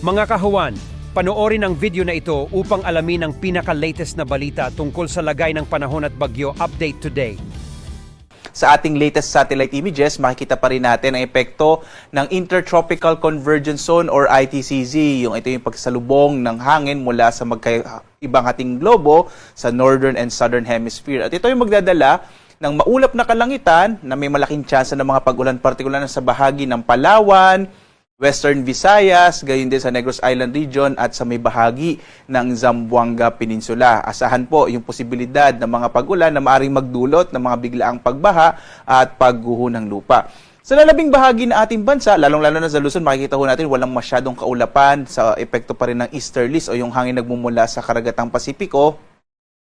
Mga kahuwan, panoorin ang video na ito upang alamin ang pinaka-latest na balita tungkol sa lagay ng panahon at bagyo update today. Sa ating latest satellite images, makikita pa rin natin ang epekto ng Intertropical Convergence Zone or ITCZ. Ito yung pagsalubong ng hangin mula sa magkaibang ating globo sa Northern and Southern Hemisphere. At ito yung magdadala ng maulap na kalangitan na may malaking tsansa ng mga pag-ulan, partikular na sa bahagi ng Palawan, Western Visayas, gayon din sa Negros Island region at sa may bahagi ng Zamboanga Peninsula. Asahan po yung posibilidad ng mga pag-ulan na maaaring magdulot ng mga biglaang pagbaha at pagguho ng lupa. Sa lalabing bahagi ng ating bansa, lalong-lalo na sa Luzon, makikita ho natin walang masyadong kaulapan sa epekto pa rin ng easterlies o yung hangin nagmumula sa karagatang Pasipiko.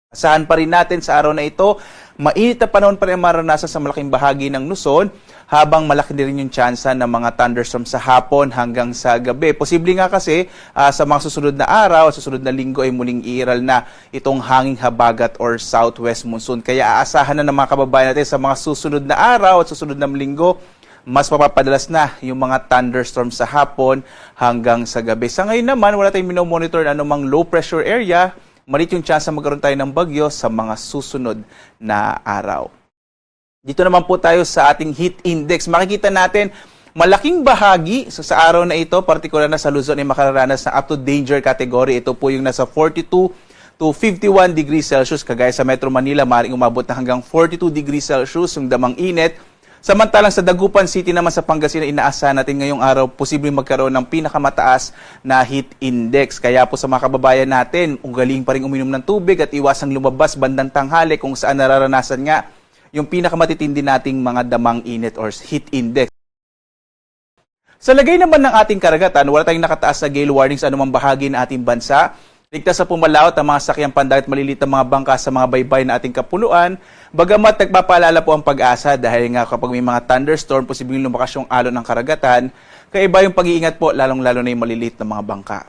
Asahan pa rin natin sa araw na ito, mainit na panahon pa rin maranasan sa malaking bahagi ng Luzon, habang malaki din rin yung tsansa ng mga thunderstorms sa hapon hanggang sa gabi. Posible nga kasi sa mga susunod na araw, susunod na linggo ay muling iiral na itong hanging habagat or southwest monsoon. Kaya aasahan na ng mga kababayan natin sa mga susunod na araw at susunod na linggo, mas mapapadalas na yung mga thunderstorms sa hapon hanggang sa gabi. Sa ngayon naman, wala tayong minomonitor na anumang low pressure area. Malit yung chance na magkaroon tayo ng bagyo sa mga susunod na araw. Dito naman po tayo sa ating heat index. Makikita natin malaking bahagi sa araw na ito, partikular na sa Luzon, ay makararanas na up to danger category. Ito po yung nasa 42 to 51 degrees Celsius. Kagaya sa Metro Manila, maaaring umabot na hanggang 42 degrees Celsius yung damang init. Samantalang sa Dagupan City naman sa Pangasinan, inaasahan natin ngayong araw posibleng magkaroon ng pinakamataas na heat index. Kaya po sa mga kababayan natin, unggaling pa rin uminom ng tubig at iwasang lumabas bandang tanghali kung saan nararanasan nga yung pinakamatitindi nating mga damang init or heat index. Sa lagay naman ng ating karagatan, wala tayong nakataas na gale warning sa anumang bahagi ng ating bansa. Ligtas sa pumalaot ang mga sakyang pandagat at maliliit na mga bangka sa mga baybay na ating kapuluan. Bagamat nagpapaalala po ang pag-asa dahil nga kapag may mga thunderstorm, posibleng lumakas yung alon ng karagatan, kaya iba yung pag-iingat po, lalong-lalo na yung maliliit na mga bangka.